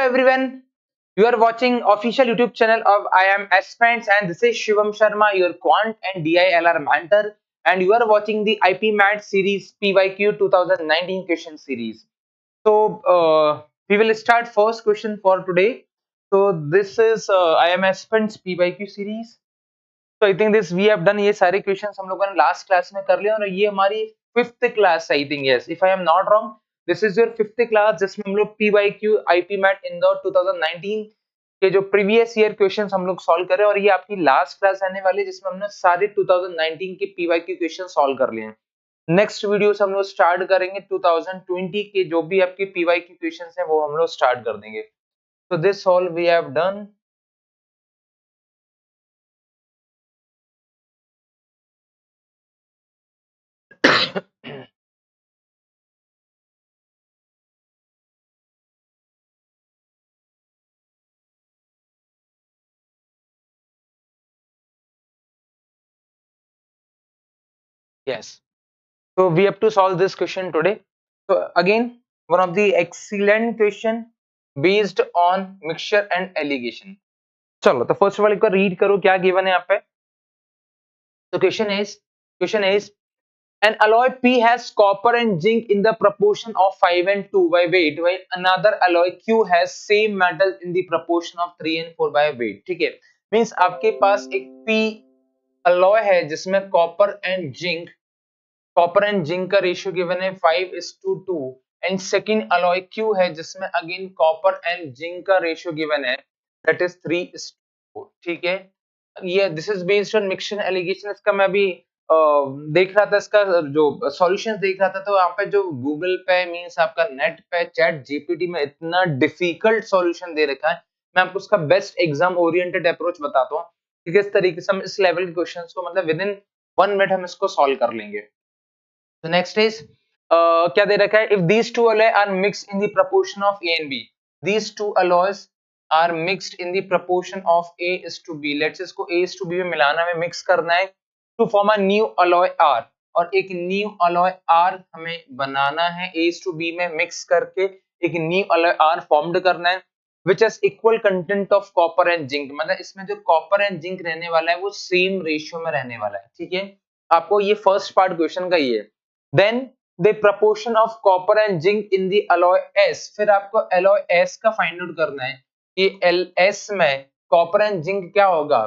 everyone. You are watching official YouTube channel of I am Aspirants and this is Shivam Sharma, your quant and DILR mentor, and you are watching the IP Mat series PYQ 2019 question series. So we will start first question for today. So this is I am Aspirants PYQ series. So I think this we have done ये सारे questions हम लोगों ने last class में कर लिया और ये हमारी fifth class I think yes if I am not wrong this is your fifth class जिसमें हम लोग PYQ IP Mat Indore 2019 के जो previous year questions हम लोग solve कर रहे हैं और ये आपकी last class आने वाली है जिसमें हमने सारे 2019 के PYQ questions solve कर लिए हैं. नेक्स्ट वीडियो से हम लोग स्टार्ट करेंगे 2020 के जो भी आपके PYQ questions हैं वो हम लोग स्टार्ट कर देंगे. So this all we have done. Yes. So we have to solve this question today. So again, one of the excellent question based on mixture and alligation. चलो तो फर्स्ट ऑफ ऑल एक बार read करो क्या given है यहाँ पे. So question is an alloy P has copper and zinc in the proportion of 5 and 2 by weight while another alloy Q has same metal in the proportion of 3 and 4 by weight. ठीक है, means आपके पास एक P alloy है जिसमें copper and zinc का ratio given है 5:2 and second alloy Q है जिसमें अगेन कॉपर एंड जिंक का रेशियो गिवन है दैट इज 3:4. ठीक है, ये this is based on mixture allegation. इसका मैं अभी देख रहा था, इसका जो सॉल्यूशंस देख रहा था तो यहाँ पे जो गूगल पे मींस आपका नेट पे चैट जीपीटी में इतना डिफिकल्ट सॉल्यूशन दे रखा है. मैं आपको उसका बेस्ट एग्जाम ओरिएंटेड अप्रोच बताता हूँ कि किस तरीके से हम इस लेवल के क्वेश्चंस को मतलब विद इन 1 मिनट हम इसको सॉल्व कर लेंगे. So next is क्या दे रखा है if these two alloy are mixed in the proportion of A and B. These two alloys are mixed in the proportion of A:B. Let's say इसको A:B में मिलाना है, मिक्स करना है to form a new alloy R. और एक new alloy R हमें बनाना है A:B में मिक्स करके एक न्यू alloy R फॉर्म्ड करना है which has equal content of copper and zinc. मतलब इसमें जो कॉपर एंड जिंक रहने वाला है वो सेम रेशियो में रहने वाला है. ठीक है, आपको ये फर्स्ट पार्ट क्वेश्चन का ये है. Then the proportion of copper and zinc in the alloy S. फिर आपको alloy S का फाइंड आउट करना है कि LS में कॉपर एंड जिंक क्या होगा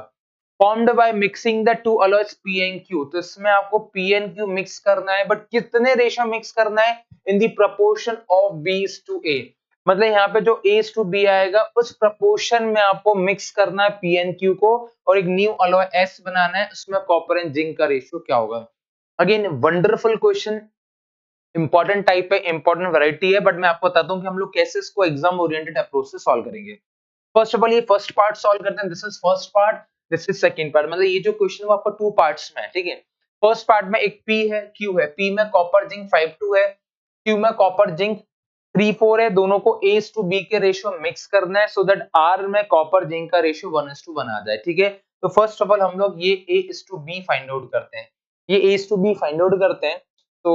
formed by mixing the two alloys P and Q. तो इसमें आपको P and Q मिक्स करना है बट कितने रेशियो मिक्स करना है in the proportion of B:A. मतलब यहाँ पे जो A:B आएगा उस प्रपोर्शन में आपको मिक्स करना है P and Q को और एक न्यू alloy S बनाना है, उसमें कॉपर एंड जिंक का रेशियो क्या होगा. Again wonderful question, important type है, इंपॉर्टेंट वैरायटी है, बट मैं आपको बताता हूँ कि हम लोग कैसे इसको एग्जाम ओरिएंटेड अप्रोच से सॉल्व करेंगे. फर्स्ट ऑफ ऑल ये फर्स्ट पार्ट सॉल्व करते हैं. This is first part, this is second part. मतलब ये जो क्वेश्चन है वो आपका टू पार्ट्स में है. ठीक है, फर्स्ट पार्ट में एक P है, Q है. P में कॉपर जिंक 5:2 है, Q में कॉपर जिंक 3:4 है. दोनों को A:B के रेशियो मिक्स करना है सो दैट R में कॉपर जिंक का रेशियो 1:1 आ जाए. ठीक है, तो फर्स्ट ऑफ ऑल हम लोग ये A:B फाइंड आउट करते हैं. ये A:B फाइंड आउट करते हैं तो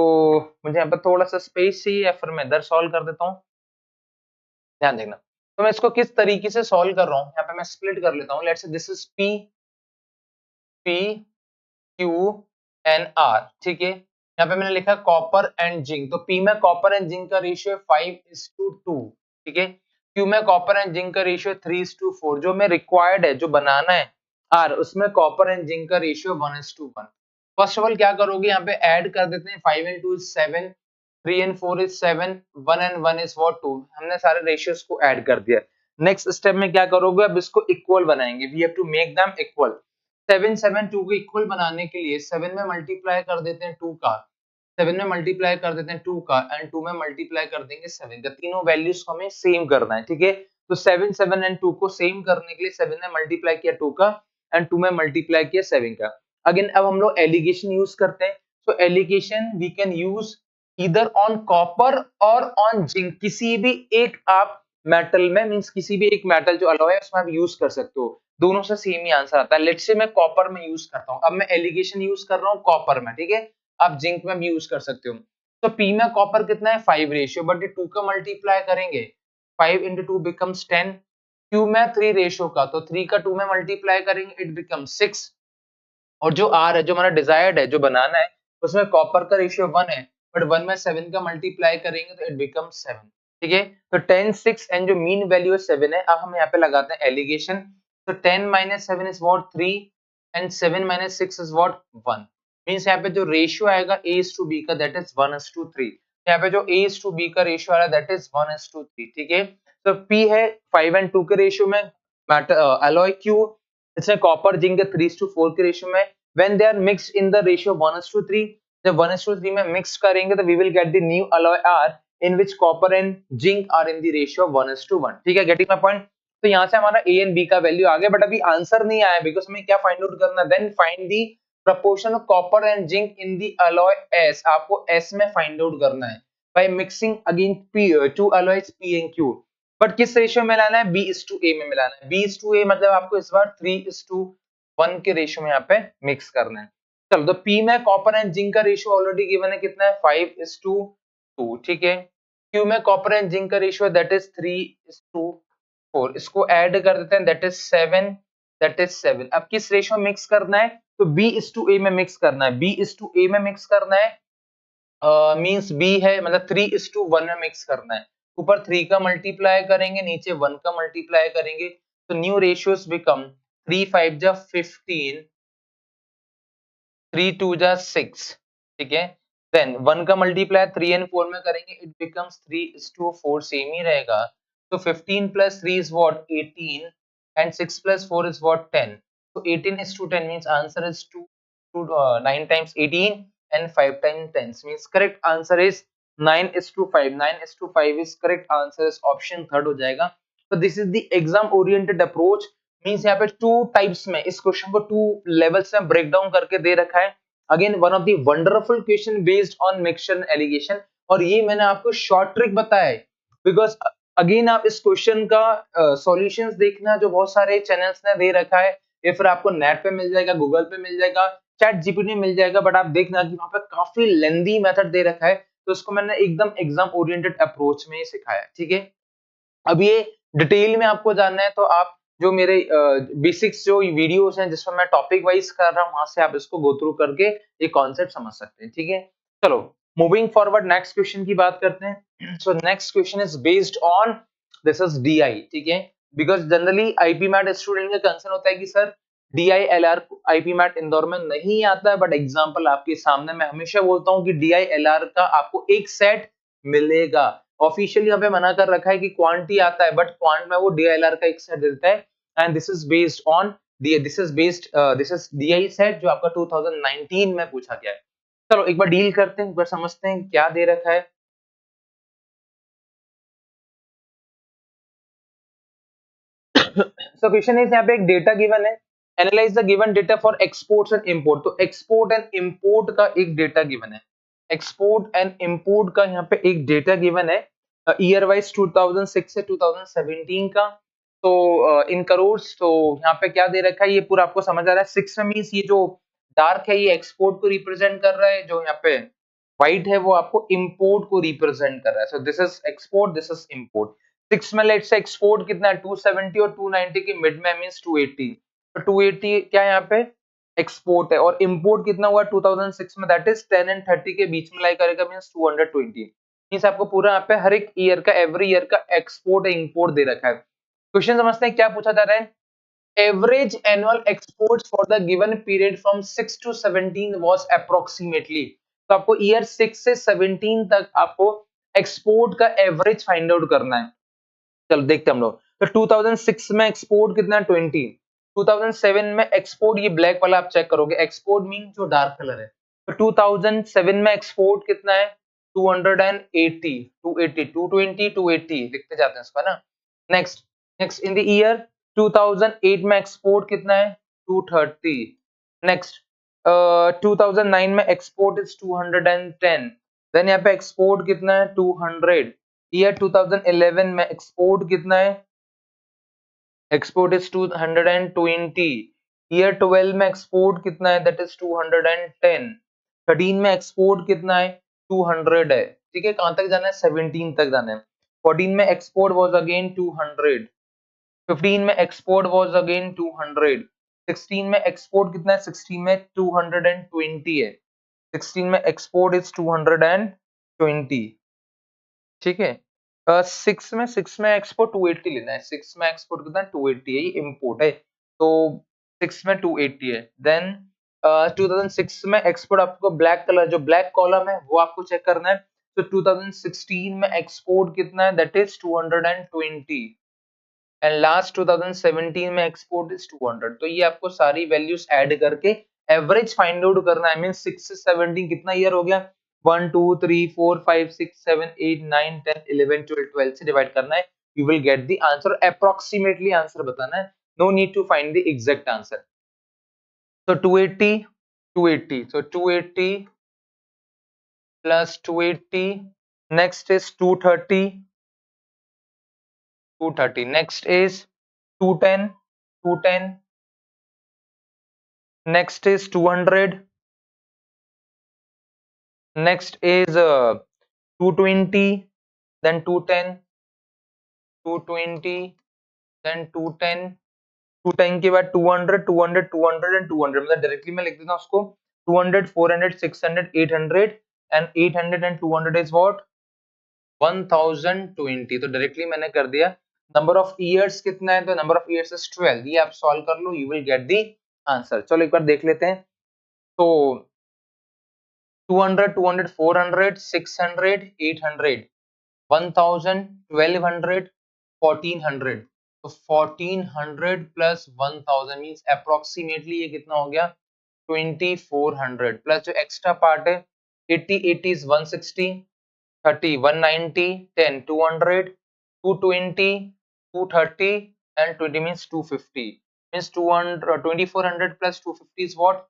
मुझे यहाँ पर थोड़ा सा स्पेस चाहिए या फिर मैं इधर सॉल्व कर देता हूँ. ध्यान देना, तो मैं इसको किस तरीके से सॉल्व कर रहा हूँ. यहाँ पे मैं स्प्लिट कर लेता हूँ. Let's say this is P Q and R. ठीक है, यहाँ पे मैंने लिखा कॉपर एंड जिंक. तो P में कॉपर एंड जिंक का रेशियो 5:2. ठीक है, Q में कॉपर एंड जिंक का रेशियो 3:4. जो मैं रिक्वायर्ड है, जो बनाना है R, उसमें कॉपर एंड जिंक का रेशियो 1:1. फर्स्ट ऑफ ऑल क्या करोगे, यहाँ पे ऐड कर देते हैं. 5 and 2 is 7, 3 and 4 is 7, 1 and 1 is what 2. हमने सारे रेशियोज को ऐड कर दिया. नेक्स्ट स्टेप में क्या करोगे, अब इसको इक्वल बनाएंगे. We have to make them equal. 7 7 2 को इक्वल बनाने के लिए 7 में मल्टीप्लाई कर देते हैं 2 का, 7 में मल्टीप्लाई कर देते हैं 2 का एंड 2 में मल्टीप्लाई कर देंगे 7 का. तीनों वैल्यूज को हमें सेम करना है. ठीक है, तो 7 7 एंड 2 को सेम करने के लिए 7 में मल्टीप्लाई किया 2 का एंड 2 में मल्टीप्लाई किया 7 का. अगेन अब हम लोग एलिगेशन यूज करते हैं. तो alligation we can use either on copper और ऑन जिंक. किसी भी एक आप मेटल में मींस किसी भी एक मेटल जो अलॉय है उसमें आप यूज कर सकते हो. दोनों से सेम ही आंसर आता है. लेट्स से मैं कॉपर में यूज करता हूं. अब मैं एलिगेशन यूज कर रहा हूं कॉपर में. ठीक है, आप जिंक में भी यूज कर सकते हो. तो P में कॉपर कितना है 5 रेशियो, बट ये 2 का मल्टीप्लाई करेंगे 5 into 2 becomes 10, Q में 3 रेशियो का, तो 3 का 2 में मल्टीप्लाई करेंगे, इट becomes 6, और जो R है, जो हमारा डिजायर्ड है, जो बनाना है, उसमें कॉपर का रेशियो 1 है, बट 1 में 7 का मल्टीप्लाई करेंगे तो इट becomes 7, ठीक है। तो 10, 6 एंड जो मीन वैल्यू है 7 है। अब हम यहाँ पे लगाते हैं एलिगेशन, तो 10 minus 7 is what 3 and 7 minus 6 is what 1, means यहाँ पे जो रेशियो आएगा A is to B का, दैट इज 1:3, यहाँ पे जो A is to B का रेशियो आ रहा है दैट इज 1:3, ठीक है। तो P है 5 and 2 के रेशियो में, alloy Q इसमें कॉपर जिंक के 3:4 के रेशियो में, when they are mixed in the ratio 1:3, जब 1:3 में मिक्स करेंगे तो we will get the new alloy R in which copper and zinc are in the ratio of 1:1, ठीक है, getting my point। तो यहाँ से हमारा A and B का वैल्यू आ गया, बट अभी आंसर नहीं आया, बिकॉज हमें क्या फाइंड आउट करना है, then find the proportion of copper and zinc in the alloy S, आपको S में फाइंड आउट करना है by mixing again P, two alloys P and Q, but किस रेशियो में लाना है, B:A में मिलाना है, B:A मतलब आपको इस बार 3:1 के रेशियो में यहाँ पे मिक्स करना है। चलो, तो P में कॉपर एंड जिंक का रेशियो ऑलरेडी गिवन है, कितना है 5:2, ठीक है। Q में कॉपर एंड जिंक का रेशियो दैट इज 3:4, इसको ऐड कर देते हैं, दैट इज 7। अब किस रेशियो में मिक्स करना है, तो B:A में मिक्स करना है, B:A में मिक्स करना है, मींस B है मतलब 3:1 में मिक्स करना है, ऊपर 3 का मल्टीप्लाई करेंगे, नीचे 1 का मल्टीप्लाई करेंगे, तो न्यू रेशियोस बिकम 3 5 जा 15, 3 2 जा 6, ठीक है। देन 1 का मल्टीप्लाई 3 एंड 4 में करेंगे, इट बिकम्स 3:4, सेम ही रहेगा। तो 15 plus 3 is what 18 and 6 plus 4 is what 10, तो 18:10 means answer is 9 times 18 and 5 times 10 means correct answer is 9:5, 9:5 is correct answer is option third हो जाएगा। तो this is the exam oriented approach, means यहाँ पे two types में इस question को two levels में ब्रेक डाउन करके दे रखा है। Again one of the wonderful question based on mixture and allegation, और ये मैंने आपको शॉर्ट ट्रिक बताया है, बिकॉज अगेन आप इस क्वेश्चन का सॉल्यूशंस देखना जो बहुत सारे चैनल्स ने दे रखा है, या फिर आपको नेट पे मिल जाएगा, गूगल पे मिल जाएगा, चैट जीपीटी मिल जाएगा, बट आप देखना कि वहां पे काफी लेंदी मेथड दे रखा है, तो उसको मैंने एकदम एग्जाम ओरिएंटेड अप्रोच में सिखाया, ठीक है। अब ये डिटेल में आपको जानना है तो आप जो मेरे बेसिक्स जो वीडियोस हैं जिसमें मैं टॉपिक वाइज कर रहा हूं, वहां से आप इसको गो थ्रू करके ये कॉन्सेप्ट समझ सकते हैं, ठीक है। चलो, मूविंग फॉरवर्ड नेक्स्ट क्वेश्चन की बात करते हैं। So next question is based on this is DI, ठीक है, because generally IPMAT student का कंसर्न होता है कि sir DILR IPMAT Indore में नहीं आता है, बट एग्जांपल आपके सामने मैं हमेशा बोलता हूं कि डीआईएलआर का आपको एक सेट मिलेगा। ऑफिशियली यहाँ पे मना कर रखा है कि क्वांटी आता है, बट क्वांट में वो डीआईएलआर का एक सेट देता है, and this is based on this is DI set जो आपका 2019 में पूछा गया है। चलो एक बार डील करते हैं, एक बार समझते हैं क्या दे रखा है। सो क्वेश्चन इज यहाँ पे एक डेटा गिवन है, analyse the given data for exports and import, तो एक्सपोर्ट एंड इंपोर्ट का एक डेटा गिवन है, एक्सपोर्ट एंड इंपोर्ट का यहाँ पे एक डेटा गिवन है, ईयर वाइज 2006 से 2017 का, तो इन करोड्स, तो यहाँ पे क्या दे रखा है ये पूरा आपको समझ आ रहा है। 6 में मींस ये जो डार्क है ये एक्सपोर्ट को रिप्रेजेंट कर रहा है, जो यहाँ पे व्हाइट है वो आपको इंपोर्ट को रिप्रेजेंट कर रहा है, so this is export, this is import. 6 में लेट्स से एक्सपोर्ट कितना है 270 और 290 के मिड में मींस 280, तो 280 क्या है यहाँ पे एक्सपोर्ट है, और इंपोर्ट कितना हुआ 2006 में, दैट इज 10 एंड 30 के बीच में लाई करेगा मींस 220, मींस आपको पूरा यहाँ पे हर एक ईयर का एवरी ईयर का एक्सपोर्ट और इंपोर्ट दे रखा है। क्वेश्चन समझते हैं क्या पूछा जा रहा है, average annual exports for the given period from 6 to 17 was approximately, तो आपको ईयर 6 से 17 तक आपको एक्सपोर्ट का एवरेज फाइंड आउट करना है। चलो देखते हैं हम लोग, तो 2006 में एक्सपोर्ट कितना 20, 2007 में एक्सपोर्ट, ये ब्लैक वाला आप चेक करोगे, एक्सपोर्ट मीन जो डार्क कलर है, तो 2007 में एक्सपोर्ट कितना है 280, 280, 220, 280 लिखते जाते हैं इसको ना। Next next in the year 2008 में एक्सपोर्ट कितना है 230, नेक्स्ट 2009 में एक्सपोर्ट इज 210, देन यहाँ पे एक्सपोर्ट कितना है 200, ईयर 2011 में एक्सपोर्ट कितना है, एक्सपोर्ट इज 220, ईयर 12 में एक्सपोर्ट कितना है दैट इज 210, 13 में एक्सपोर्ट कितना है 200 है, ठीक है। कहां तक जाना है 17 तक जाना है। 14 में एक्सपोर्ट वाज अगेन 200, 15 में एक्सपोर्ट वाज अगेन 200, 16 में एक्सपोर्ट कितना है, 16 में 220 है, 16 में एक्सपोर्ट इज 220, ठीक है। सिक्स में एक्सपोर्ट 280 लेना है, सिक्स में एक्सपोर्ट कितना 280 है, ये इम्पोर्ट है, तो सिक्स में 280 है। देन 2006 में एक्सपोर्ट, आपको ब्लैक कलर जो ब्लैक कॉलम है वो आपको चेक करना है, तो 2016 में एक्सपोर्ट कितना है, दैट इज 220, एंड लास्ट 2017 में एक्सपोर्ट इज 200। तो ये आपको सारी वैल्यूज ऐड करके एवरेज फाइंड आउट करना है, मीन 6 से 17 कितना ईयर हो गया, 1 2 3 4 5 6 7 8 9 10 11 12 12 से डिवाइड करना है, you will get the answer, approximately answer बताना है, no need to find the exact answer. So 280, 280. So 280 plus 280. Next is 230, 230. Next is 210, 210. Next is 200. Next is 220, then 210, 220, then 210. 210 के बाद 200, 200, 200 and 200, मतलब डायरेक्टली मैं लिख देता हूँ उसको, 200, 400, 600, 800 and 800 and 200 is what, 1020। तो डायरेक्टली मैंने कर दिया। नंबर ऑफ ईयर्स कितना है, तो नंबर ऑफ ईयर्स इज 12, ये आप सॉल्व कर लो, you will get the answer. चलो एक बार देख लेते हैं। तो 200, 200, 400, 600, 800, 1000, 1200, 1400, तो 1400 प्लस 1000 मींस अप्रोक्सीमेटली ये कितना हो गया, 2400, प्लस जो एक्स्ट्रा पार्ट है 80, 80 is 160, 30 190, 10 200, 220, 230 and 20 means 250, means 200 2400 plus 250 is what,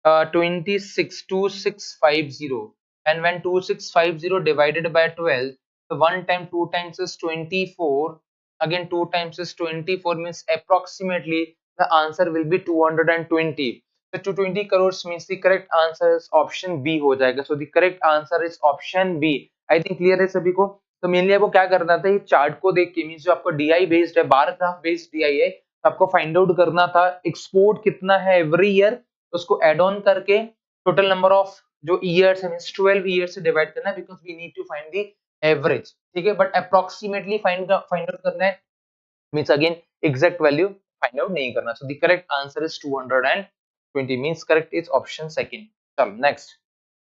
262650, and when 2650 divided by 12, so one time 2 times is 24, again 2 times is 24, means approximately the answer will be 220। so 220 crores means the correct answer is option B हो जाएगा। so the correct answer is option B। I think clear है सभी को। तो mainly आपको क्या करना था, ये चार्ट को देख के, मींस जो आपका डीआई बेस्ड है, बार ग्राफ बेस्ड डीआई है, तो आपको फाइंड आउट करना था एक्सपोर्ट कितना है एवरी ईयर, उसको एड ऑन करके टोटल नंबर ऑफ जो ईयर्स है मींस 12 ईयर से डिवाइड करना है, because we need to find the average, ठीक है। बट अप्रोक्सीमेटली फाइंड आउट करना है, means again exact value find out नहीं करना। So the correct answer is 220, means correct is option second. चलो नेक्स्ट।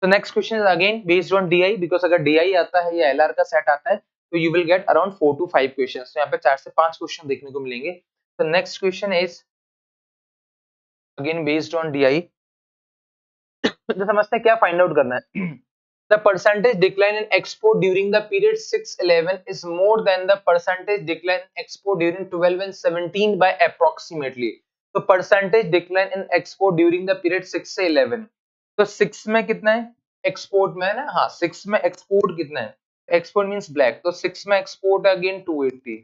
तो next question is again based on DI, because अगर DI आता है या एलआर का सेट आता है तो you will get around 4 to 5 questions. तो यहाँ पे 4 से 5 क्वेश्चन देखने को मिलेंगे। तो next question is again based on DI. तो समझते हैं क्या फाइंड आउट करना है। The percentage decline in export during the period 6-11 is more than the percentage decline in export during 12 and 17 by approximately। तो percentage decline in export during the period 6 से 11, तो 6 में कितना है एक्सपोर्ट में है ना, हाँ 6 में एक्सपोर्ट कितना है, एक्सपोर्ट मींस ब्लैक, तो 6 में एक्सपोर्ट है अगेन 280,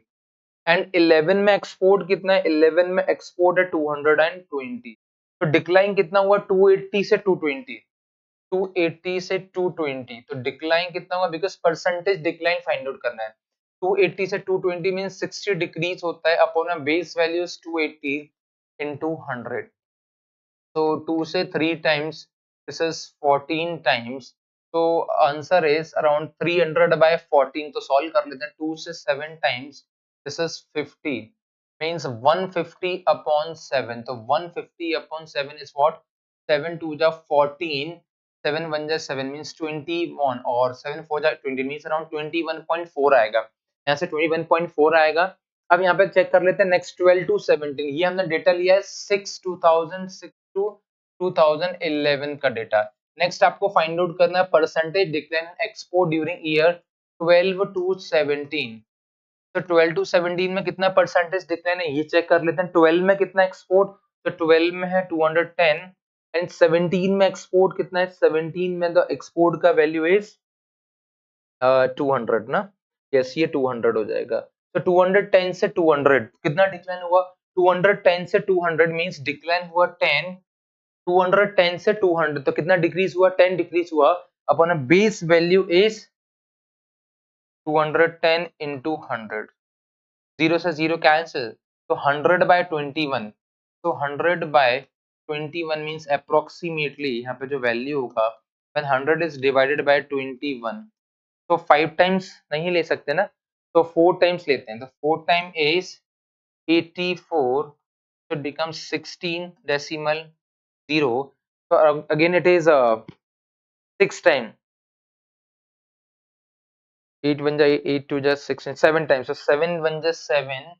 एंड 11 में एक्सपोर्ट कितना है, 11 में एक्सपोर्ट है 220। तो डिक्लाइन कितना हुआ 280 से 220, 280 से 220, तो डिक्लाइन कितना होगा, because percentage decline find out करना है। 280 से 220 मींस 60 डिक्रीज होता है upon a base value is 280 into 100, तो 2 से 3 टाइम्स, दिस इज 14 टाइम्स, तो आंसर इज अराउंड 300 बाय 14। तो सॉल्व कर लेते हैं, 2 से 7 times, this is 50, means 150 upon 7, तो 150 अपॉन 7 इज व्हाट, 7 2 जा 14, 7 1 जा 7 मींस 21, और 7 4 जा 20 मींस अराउंड 21.4 आएगा, यहाँ से 21.4 आएगा। अब यहाँ पे चेक कर लेते हैं नेक्स्ट 12 टू 17, ये हमने डेटा लिया है 6 2006 टू 2011 का डेटा। नेक्स्ट आपको फाइंड आउट करना है percentage decline in export during year 12 to 17। तो 12 टू 17 में कितना परसेंटेज डिक्लाइन है ये चेक कर लेते हैं। 12 में कितना एक्सपोर्ट, तो 12 में है 210, एंड 17 में एक्सपोर्ट कितना है, 17 में द एक्सपोर्ट का वैल्यू इज 200 ना, यस ये 200 हो जाएगा। तो 210 से 200 कितना डिक्लाइन हुआ, 210 से 200 मींस डिक्लाइन हुआ 10, 210 से 200 तो कितना डिक्रीज हुआ, 10 डिक्रीज हुआ upon a base value is 210 into 100, 0 से 0 कैंसिल, तो 100/21, तो 100/21 मीन्स अप्रोक्सीमेटली यहाँ पे जो वैल्यू होगा when 100 is divided by 21, तो 5 टाइम्स नहीं ले सकते ना, तो 4 टाइम्स लेते हैं, तो 4 time is 84, so it becomes 16 decimal 0, so again it is 6 time, 8 1 जा 8 2 जा 16, 7 times, so 7 1 जा 7,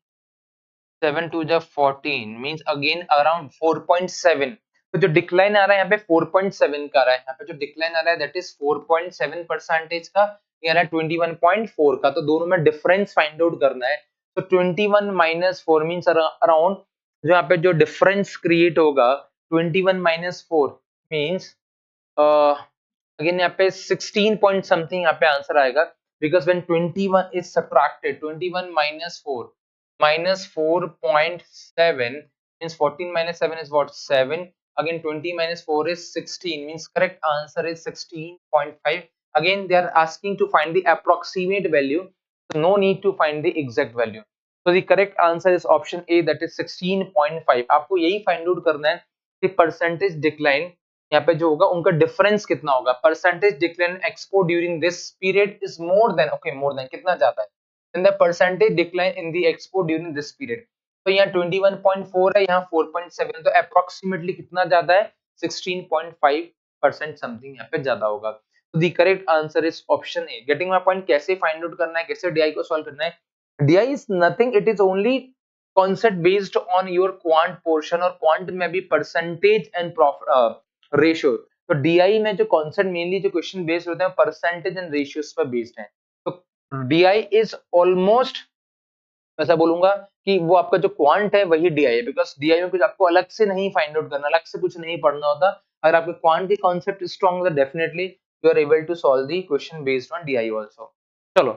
7 2 जा 14 मींस अगेन अराउंड 4.7, तो जो डिक्लाइन आ रहा है यहाँ पे 4.7 का आ रहा है, यहाँ पे जो डिक्लाइन आ रहा है दैट इज 4.7 परसेंटेज का, ये आ रहा है 21.4 का, तो दोनों में डिफरेंस फाइंड आउट करना है, तो 21 माइनस 4 मींस अराउंड जो यहाँ पे जो डिफरेंस क्रिएट होगा 21 माइनस 4 मींस अगेन यहाँ पे 16 पॉइंट समथिंग यहाँ पे आंसर आएगा, because when 21 is subtracted, 21 minus 4.7 means 14 minus 7 is what, 7, again 20 minus 4 is 16 means correct answer is 16.5. Again they are asking to find the approximate value, so no need to find the exact value, so the correct answer is option A, that is 16.5. आपको यही find out करना है कि percentage decline यहाँ पे जो होगा उनका डिफरेंस कितना होगा, percentage decline export during this period is more than, okay more than कितना ज्यादा है, in the percentage decline in the export during this period, तो यहाँ 21.4 है, यहाँ 4.7, तो अप्रोक्सीमेटली कितना ज्यादा है, 16.5% समथिंग यहाँ पे ज्यादा होगा, तो the correct answer is option A. Getting my point, कैसे फाइंड आउट करना है, कैसे डीआई को सॉल्व करना है, DI is nothing, it is only concept based on your quant portion, और quant में भी percentage and रेशियो, तो डीआई में जो कॉन्सेप्ट मेनली जो क्वेश्चन बेस्ड होते हैं परसेंटेज एंड रेशियोज पर बेस्ड है, तो डीआई इज ऑलमोस्ट ऐसा बोलूंगा कि वो आपका जो क्वांट है वही डीआई है, बिकॉज डीआई में कुछ आपको अलग से नहीं फाइंड आउट करना, अलग से कुछ नहीं पढ़ना होता, अगर आपके क्वांट की कॉन्सेप्ट स्ट्रॉन्ग है definitely you are able to solve the question based on DI also. चलो,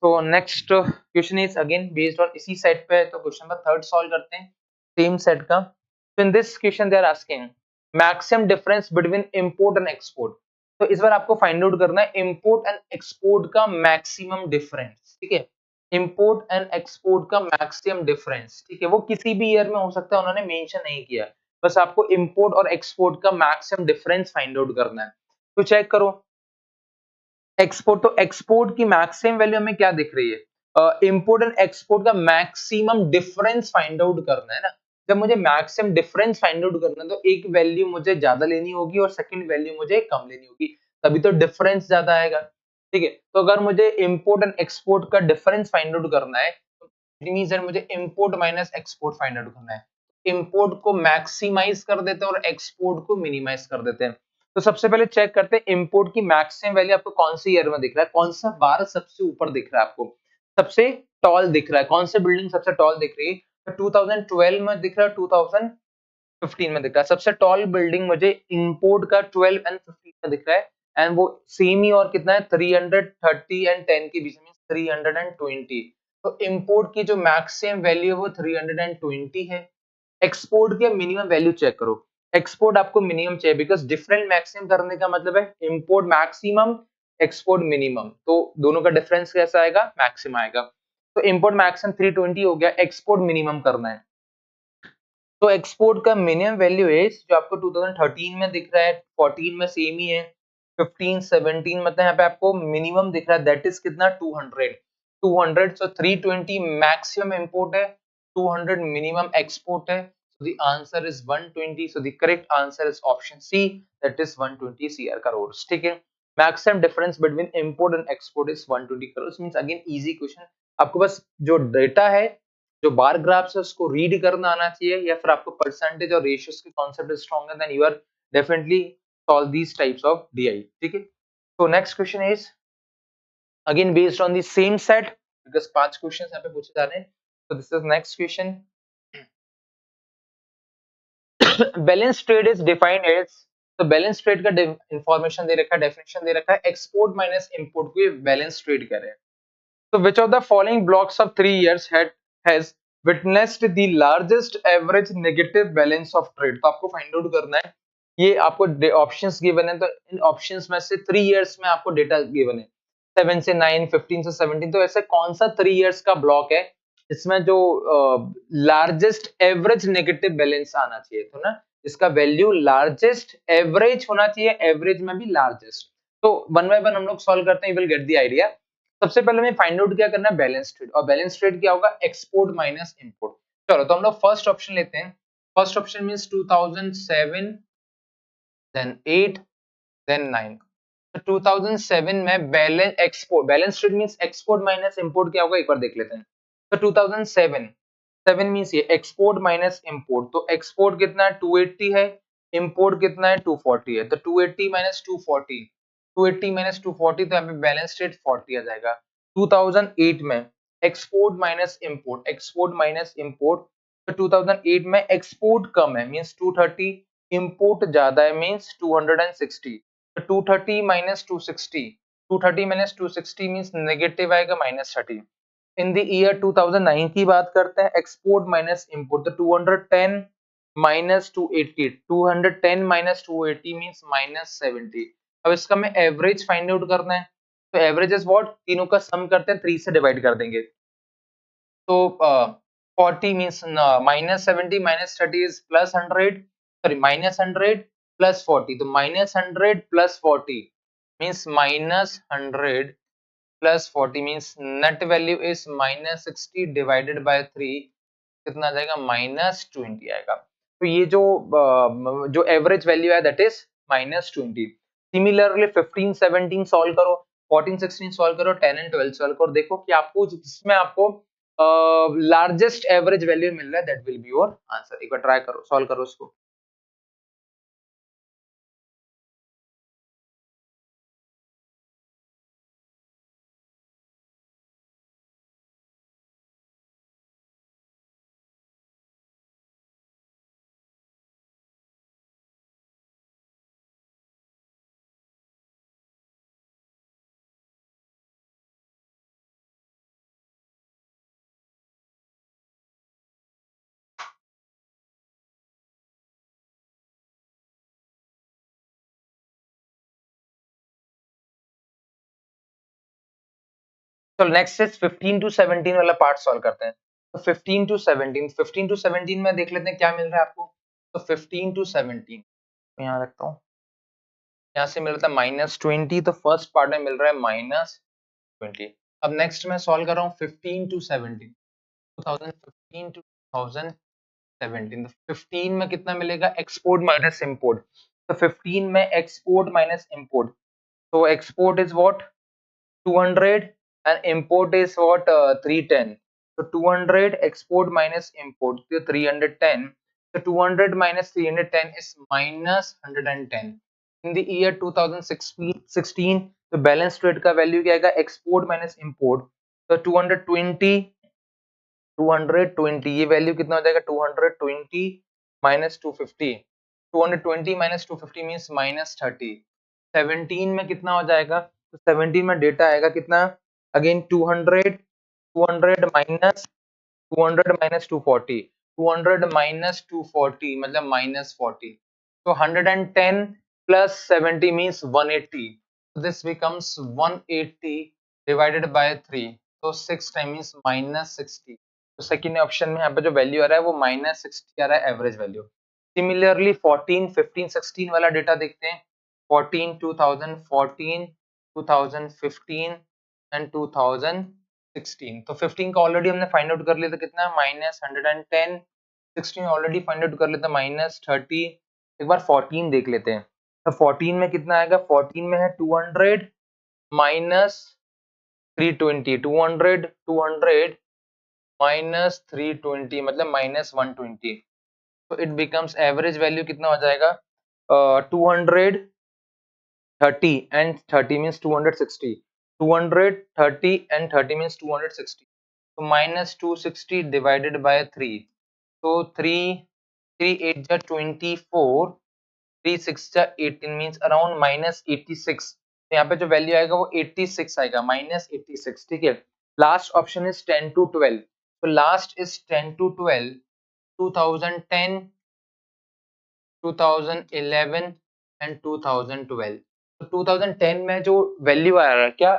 तो next question is again based on इसी सेट पे, तो क्वेश्चन नंबर 3 सॉल्व करते हैं सेम सेट का। तो in this question they are asking maximum difference between import and export, तो इस बार आपको फाइंड आउट करना है इंपोर्ट एंड एक्सपोर्ट का मैक्सिमम डिफरेंस, ठीक है, इंपोर्ट एंड एक्सपोर्ट का मैक्सिमम डिफरेंस, ठीक है, वो किसी भी ईयर में हो सकता है, उन्होंने मेंशन नहीं किया, बस आपको इंपोर्ट और एक्सपोर्ट का मैक्सिमम डिफरेंस फाइंड आउट करना है, तो चेक करो एक्सपोर्ट, तो एक्सपोर्ट की मैक्सिमम वैल्यू हमें क्या दिख रही है, इंपोर्ट एंड एक्सपोर्ट का मैक्सिमम डिफरेंस फाइंड आउट करना है ना, जब मुझे मैक्सिमम डिफरेंस फाइंड आउट करना है तो एक वैल्यू मुझे ज्यादा लेनी होगी और सेकंड वैल्यू मुझे कम लेनी होगी, तभी तो डिफरेंस ज्यादा आएगा, ठीक है, तो अगर मुझे इंपोर्ट एंड एक्सपोर्ट का डिफरेंस फाइंड आउट करना है, इट मींस दैट मुझे import minus export find out करना है, इंपोर्ट को मैक्सिमाइज कर देते हैं और एक्सपोर्ट को मिनिमाइज कर देते हैं, तो सबसे पहले चेक करते हैं इंपोर्ट की मैक्सिमम वैल्यू आपको कौन सी ईयर में दिख रहा है, कौन सा बार सबसे ऊपर दिख रहा है, आपको सबसे टॉल दिख रहा है, कौन सी बिल्डिंग सबसे टॉल दिख रही है, तो 2012 में दिख रहा है, 2015 में दिख रहा है, सबसे टॉल बिल्डिंग मुझे इंपोर्ट का 12 एंड 15 में दिख रहा है, एंड वो सेम ही और कितना है 330 एंड 10 के बीच में 320, तो इंपोर्ट की जो मैक्सिमम वैल्यू है वो 320 है, एक्सपोर्ट की मिनिमम वैल्यू चेक करो, एक्सपोर्ट आपको मिनिमम चाहिए बिकॉज डिफरेंट मैक्सिमम करने का मतलब है इंपोर्ट मैक्सिमम एक्सपोर्ट मिनिमम, तो दोनों का डिफरेंस कैसा आएगा, मैक्सिमम आएगा, तो इंपोर्ट मैक्सिमम 320 हो गया, एक्सपोर्ट मिनिमम करना है, तो एक्सपोर्ट का मिनिमम वैल्यू है जो आपको 2013 में दिख रहा है, 14 में सेम ही है, 15 17 मतलब यहाँ पे आपको मिनिमम दिख रहा है, दैट इज कितना 200, so 320 मैक्सिमम इंपोर्ट है, 200 मिनिमम एक्सपोर्ट है, so the answer is 120, so the correct answer is option C, that is 120 CR crores, ठीक है, maximum difference between import and export is 120 crores, means again easy question, आपको बस जो data है जो बार graphs है उसको रीड करना आना चाहिए, या फिर आपको परसेंटेज और रेशियोज के कॉन्सेप्ट स्ट्रॉन्ग है, then you are definitely solve these types of DI, ठीक है, तो next question is again based on the same set, because 5 questions यहाँ पे पूछे जा रहे हैं, तो this is next question, balance trade is defined as, तो बैलेंस ट्रेड का इंफॉर्मेशन दे रखा है, डेफिनेशन दे रखा है, एक्सपोर्ट माइनस इंपोर्ट को बैलेंस ट्रेड कह रहे हैं, so which of the following blocks of 3 years has witnessed the largest average negative balance of trade, तो आपको फाइंड आउट करना है, ये आपको ऑप्शंस गिवन है, तो इन ऑप्शंस में से 3 इयर्स में आपको डेटा गिवन है, 7 से 9, 15 से 17, तो ऐसे कौन सा 3 इयर्स का ब्लॉक है इसमें जो लार्जेस्ट एवरेज नेगेटिव बैलेंस आना चाहिए, तो ना इसका वैल्यू लार्जेस्ट एवरेज होना चाहिए, एवरेज में भी लार्जेस्ट। तो वन बाय वन हम लोग सॉल्व करते हैं, you will get the idea. सबसे पहले हमें फाइंड आउट क्या करना है, बैलेंस ट्रेड, और बैलेंस ट्रेड क्या होगा, एक्सपोर्ट माइनस इंपोर्ट। चलो तो हम लोग फर्स्ट ऑप्शन लेते हैं। First option means 2007, then 8, then 9। तो 2007 में balance export, balance sheet means export minus import क्या होगा एक बार देख लेते हैं। तो 2007, 7 मींस ये एक्सपोर्ट माइनस इंपोर्ट, तो एक्सपोर्ट कितना है 280 है, इंपोर्ट कितना है 240 है, तो 280 माइनस 240, 280 माइनस 240, तो यहाँ पे बैलेंस शीट 40 आ जाएगा। 2008 में export minus import, export minus import, तो 2008 में एक्सपोर्ट कम है मींस 230, इंपोर्ट ज्यादा है मींस 260, तो 230 माइनस 260, 230 माइनस 260 मींस नेगेटिव आएगा -30। इन द ईयर 2009 की बात करते हैं, एक्सपोर्ट माइनस इंपोर्ट, तो 210 माइनस 280, 210 माइनस 280 मींस -70। अब इसका हमें एवरेज फाइंड आउट करना है, तो एवरेज इज व्हाट, तीनों का सम करते हैं, 3 से डिवाइड कर देंगे। तो 40 मींस -70 -30 इज +100, सॉरी -100 +40, तो -100 +40 means -100 +40 means net value is -60 divided by 3, कितना आ जाएगा, -20 आएगा। तो ये जो एवरेज वैल्यू है दैट इज -20। सिमिलरली 15 17 सॉल्व करो, 14 16 सॉल्व करो, 10 एंड 12 सॉल्व करो, देखो कि आपको जिसमें आपको लार्जेस्ट एवरेज वैल्यू मिल रहा है that will be your answer. एक बार ट्राई करो, सॉल्व करो उसको। तो नेक्स्ट इज 15 टू 17 वाला पार्ट सॉल्व करते हैं। तो 15 टू 17, 15 टू 17 में देख लेते हैं क्या मिल रहा है आपको। तो 15 टू 17 यहाँ रखता हूँ, यहाँ से मिल रहा था -20, तो फर्स्ट पार्ट में मिल रहा है -20। अब नेक्स्ट मैं सॉल्व कर रहा हूँ 15 टू 17, 2015 टू 2017। तो 15 में कितना मिलेगा, एक्सपोर्ट माइनस इंपोर्ट, तो 15 में एक्सपोर्ट माइनस इंपोर्ट, तो export is what 200 and import is what 310, so 200 export minus import, so 310, so 200 minus 310 is -110। in the year 2016 तो बैलेंस ट्रेड का वैल्यू क्या आएगा, एक्सपोर्ट माइनस इंपोर्ट, तो 220 ये वैल्यू कितना हो जाएगा, 220 माइनस 250, 220 माइनस 250 मींस -30। 17 में कितना हो जाएगा, तो 17 में डेटा आएगा कितना, अगेन 200, 200 माइनस 200 माइनस 240, 200 माइनस 240 मतलब -40, तो 110 plus 70 means 180, this becomes 180 divided by 3, तो 6 टाइम मींस -60। तो सेकंड ऑप्शन में यहाँ पे जो वैल्यू आ रहा है वो -60 आ रहा है एवरेज वैल्यू। सिमिलरली 14 15 16 वाला डेटा देखते हैं। 14 2014 2015 एंड 2016, तो 15 का ऑलरेडी हमने फाइंड आउट कर लिया था कितना, -110, 16 ऑलरेडी फाइंड आउट कर लेते -30। एक बार 14 देख लेते हैं, तो 14 में कितना आएगा, 14 में है 200 माइनस 320, 200 माइनस 320 मतलब -120, तो इट बिकम्स एवरेज वैल्यू कितना हो जाएगा, 230 एंड 30 मींस 260, 230 एंड 30 मींस 260, तो -260 डिवाइडेड बाय 3, तो 3 8 जा 24, 3 6 जा 18 मींस अराउंड -86, तो यहाँ पे जो वैल्यू आएगा वो 86 आएगा, -86, ठीक है। लास्ट ऑप्शन इज 10 टू 12, तो लास्ट इज 10 टू 12, 2010, 2011 and 2012, तो 2010 में जो वैल्यू आ रहा है क्या,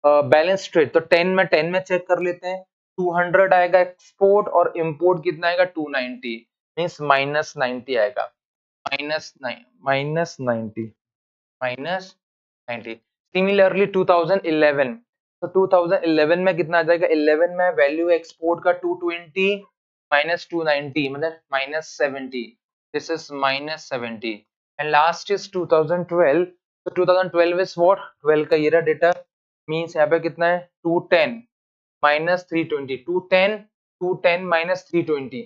बैलेंस ट्रेड, तो 10 में चेक कर लेते हैं। 200 आएगा एक्सपोर्ट और इंपोर्ट कितना आएगा 290, मींस माइनस 90 आएगा, माइनस 90, माइनस 90। सिमिलरली 2011, तो 2011 में कितना आ जाएगा, 11 में वैल्यू एक्सपोर्ट का 220 माइनस 290 मतलब minus 70, this is minus 70। And last is 2012, तो 2012 इज व्हाट, 12 का ये रहा डेटा, मींस यहाँ पे कितना है 210 माइनस 320, 210 210 माइनस 320,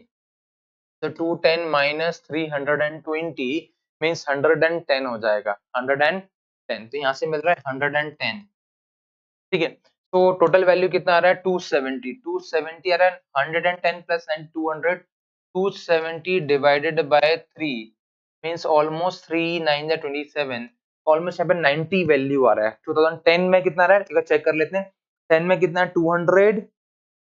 तो 210 माइनस 320 मीन्स 110 हो जाएगा, 110, तो यहाँ से मिल रहा है 110, ठीक है। तो टोटल वैल्यू कितना आ रहा है 270, 270 आ रहा है, 110 plus 200, 270 divided by 3 means almost 3 9 जा 27, ऑलमोस्ट यहाँ पे 90 वैल्यू आ रहा है। 2010 में कितना आ रहा है, एक बार चेक कर लेते हैं। 10 में कितना है 200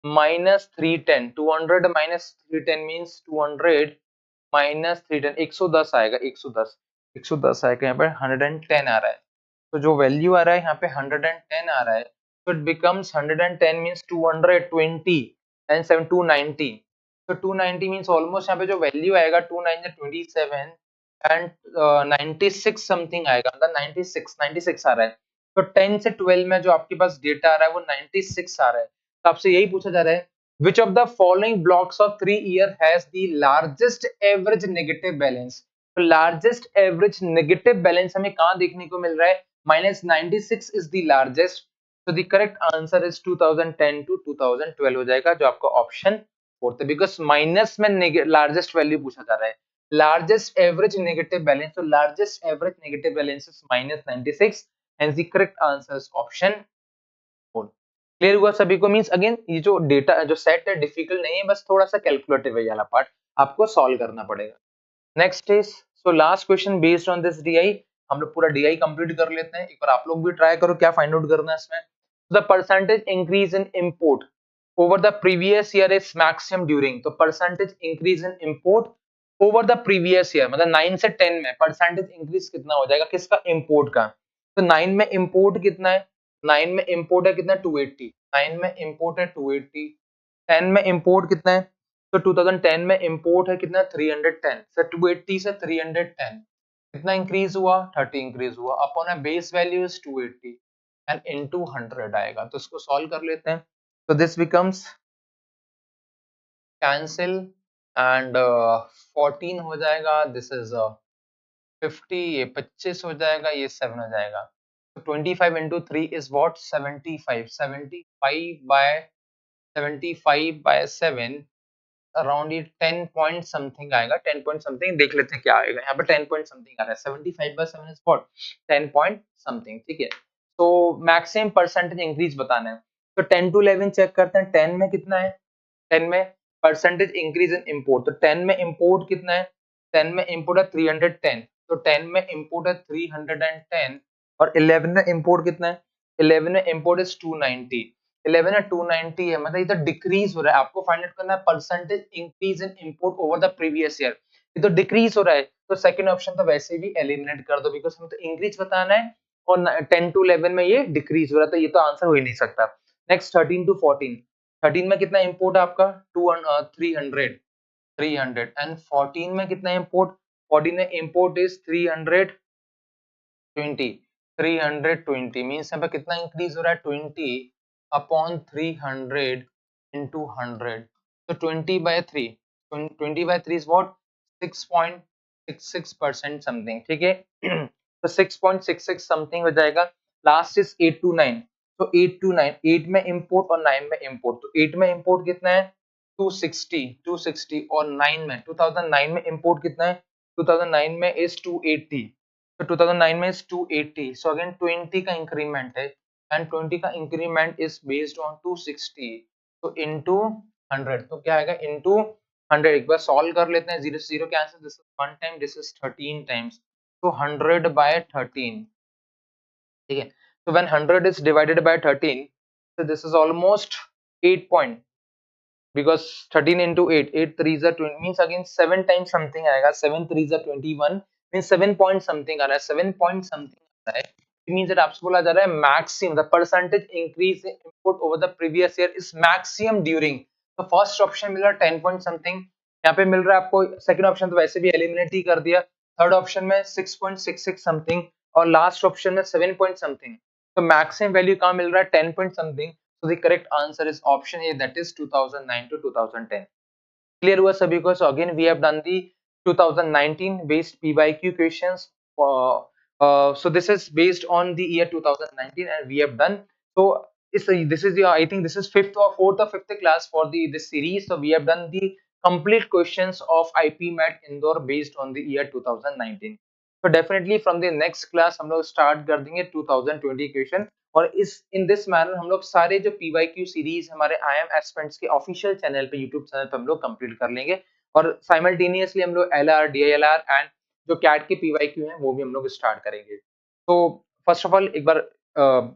माइनस 310, 200 माइनस 310 मींस 200 माइनस 310, 110 आएगा, 110, 110 आएगा, यहाँ पे 110 आ रहा है। तो जो वैल्यू आ रहा है यहाँ पे 110 आ रहा है, तो इट बिकम्स 110 मींस 220 एंड 7 290, तो 290 मींस ऑलमोस्ट यहाँ पे जो वैल्यू आएगा 2 9 27 एंड 96 समथिंग आएगा, मतलब 96 आ रहा है। तो 10 से 12 में जो आपके पास डेटा आ रहा है वो 96 आ रहा है। तो आपसे यही पूछा जा रहा है which of the following blocks of 3 year has the largest average negative balance, तो लार्जेस्ट एवरेज नेगेटिव बैलेंस हमें कहां देखने को मिल रहा है, माइनस 96 इज द लार्जेस्ट, तो the correct answer is 2010 to 2012 हो जाएगा, जो आपका ऑप्शन फोर्थ है, बिकॉज माइनस में लार्जेस्ट वैल्यू पूछा जा रहा है, लार्जेस्ट एवरेज नेगेटिव बैलेंस, तो largest average negative balance is minus 96 and the correct answer is option fourth. Clear हुआ सभी को, मींस अगेन ये जो डेटा जो सेट है डिफिकल्ट नहीं है, बस थोड़ा सा कैलकुलेटिव है, ये वाला पार्ट आपको सॉल्व करना पड़ेगा। Next is, so last question based on this DI, हम लोग पूरा डीआई कंप्लीट कर लेते हैं, एक बार आप लोग भी ट्राई करो क्या फाइंड आउट करना है इसमें। The percentage increase in import over the previous year is maximum during, तो percentage increase in import over the previous year मतलब 9 से 10 में परसेंटेज इंक्रीज कितना हो जाएगा, किसका, इंपोर्ट का। तो 9 में इंपोर्ट कितना है, 9 में इंपोर्ट है कितना 280, 9 में इंपोर्ट है 280, 10 में इंपोर्ट कितना है, तो 2010 में इंपोर्ट है कितना 310, से 280 से 310 कितना इंक्रीज हुआ, 30 इंक्रीज हुआ, upon a base value is 280 and into 100 आएगा, तो इसको सॉल्व कर लेते हैं। तो दिस बिकम्स कैंसिल एंड 14 हो जाएगा, दिस इज 50, ये 25 हो जाएगा, ये 7 हो जाएगा, तो 25 into 3 is what 75, 75 by 7 around ये 10 पॉइंट समथिंग आएगा, 10 पॉइंट समथिंग, देख लेते हैं क्या आएगा, यहाँ पे 10 पॉइंट समथिंग आ रहा है, 75 by 7 is what 10 point something, ठीक है। तो मैक्सिमम परसेंटेज इंक्रीज बताना है, तो 10 टू 11 चेक करते हैं, 10 में कितना है, 10 में परसेंटेज इंक्रीज इन इंपोर्ट, तो 10 में इंपोर्ट कितना है, 10 में इंपोर्ट है 310, तो 10 में इंपोर्ट है 310 और 11 में इंपोर्ट कितना है, 11 में इंपोर्ट इज 290, 11 है 290 है, मतलब इधर डिक्रीज हो रहा है, आपको फाइंड आउट करना है percentage increase in import over the previous year, ये तो डिक्रीज हो रहा है, तो सेकंड ऑप्शन तो वैसे भी एलिमिनेट कर दो, बिकॉज हमें तो इंक्रीज बताना है और 10 टू 11 में ये डिक्रीज हो रहा है, तो ये तो आंसर हो ही नहीं सकता। नेक्स्ट 13 टू 14, 13 में कितना इंपोर्ट है आपका 300, 300 एंड 14 में कितना इंपोर्ट, 14 में इंपोर्ट इज 320, 320 मींस यहाँ पे कितना इंक्रीज हो रहा है 20 अपॉन 300 इंटू 100, तो 20 by 3, 20 by 3 is what 6.66% something, ठीक है। तो 6.66 समथिंग हो जाएगा। लास्ट इज 8 टू 9, तो 8 टू 9, 8 में इंपोर्ट और 9 में इंपोर्ट, तो 8 में इंपोर्ट कितना है 260, 260 और 9 में 2009 में इंपोर्ट कितना है, 2009 में इज 280, तो 2009 में इज 280, सो अगेन 20 का इंक्रीमेंट है एंड 20 का इंक्रीमेंट इज बेस्ड ऑन 260, तो इनटू 100, तो क्या आएगा इनटू 100, एक बार सॉल्व कर लेते हैं, 0 से 0 cancel, this is 1 time, this is 13 times, तो 100 बाय 13, ठीक है। तो when 100 is divided by 13, so this is almost 8 point, because 13 into 8, 8 threes are 20 means again 7 times something आएगा, 7 threes are 21 means 7 point something आ रहा है, 7 point something है, it means that आपसे बोला जा रहा है maximum the percentage increase in input over the previous year is maximum during. तो फर्स्ट ऑप्शन मिल रहा है 10 पॉइंट समथिंग, यहाँ पे मिल रहा है आपको सेकंड ऑप्शन तो वैसे भी एलिमिनेट ही कर दिया, थर्ड ऑप्शन में 6.66 समथिंग और लास्ट ऑप्शन में 7 पॉइंट समथिंग। तो मैक्सिमम वैल्यू कहाँ मिल रहा है 10 point something. So the correct answer is option A that is 2009 to 2010। Clear हुआ सभी को? So again we have done the 2019 based PYQ questions. So this is based on the year 2019 and we have done. So this is the, I think this is fifth or fourth or fifth class for the this series. So we have done the complete questions of IP MET Indore based on the year 2019. So definitely from the next class हम लोग start कर देंगे 2020 question और इस in this manner हम लोग सारे जो PYQ सीरीज हमारे IIM एस्पिरेंट्स के ऑफिशियल चैनल पे यूट्यूब चैनल पे हम लोग कंप्लीट कर लेंगे और साइमल्टेनियसली हम लोग LR, DILR एंड जो कैट के PYQ हैं वो भी हम लोग स्टार्ट करेंगे। तो फर्स्ट ऑफ ऑल एक बार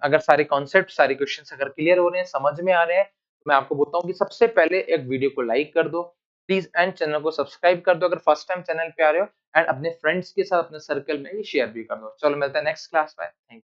अगर सारे कॉन्सेप्ट सारे क्वेश्चंस अगर क्लियर हो रहे हैं समझ में आ रहे हैं तो मैं आपको बोलता हूँ कि सबसे पहले एक वीडियो को लाइक कर दो प्लीज एंड चैनल को सब्सक्राइब कर दो अगर फर्स्ट टाइम चैनल पे आ रहे हो एंड अपने फ्रेंड्स के साथ अपने सर्कल में भी शेयर भी कर दो। चलो मिलते हैं नेक्स्ट क्लास में। Thank you.